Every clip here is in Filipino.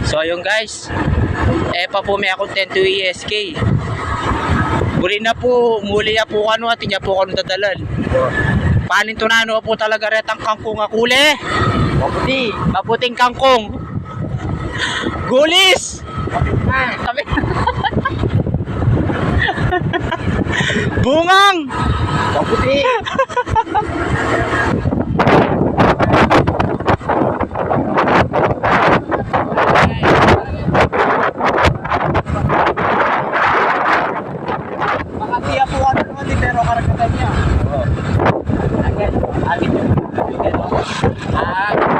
So ayun guys, pa po may akong 10 to ESK. Muli na po at niya po ako dadalan. Panin to na po talaga retang kangkong akuli. Maputing kangkong. Gulis! Kami. Bungang! Maputi! Makatiya po ano naman din pero karagatan niya. Agad yung agad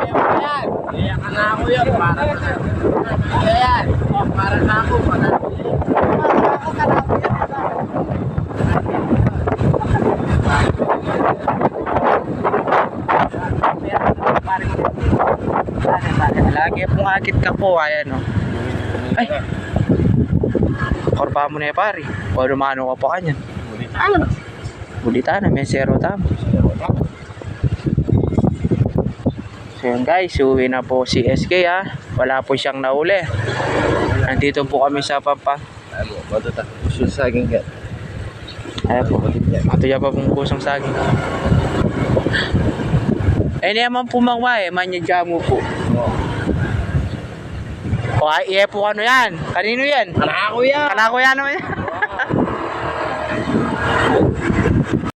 yung yan. Kaya ka na ako yun. Para na kaya yan. Para na ako. Para na ako ka na ako yan. Lagi pong agit ka po. Ayan o. Ay. Korpa mo na pare. O lumano ka pa kanyan. Bulitan na. May zero tama. So yun guys, uwi na po si SK ha. Wala po siyang nauli. Nandito po kami sa Pampa. Susaging ka. Ayan po. Ito yan pa pong kusang saging. Eh naman po mangwa manyadya mo po. O ay po ano yan? Kanino yan? Kanako yan! Kanako yan naman yan.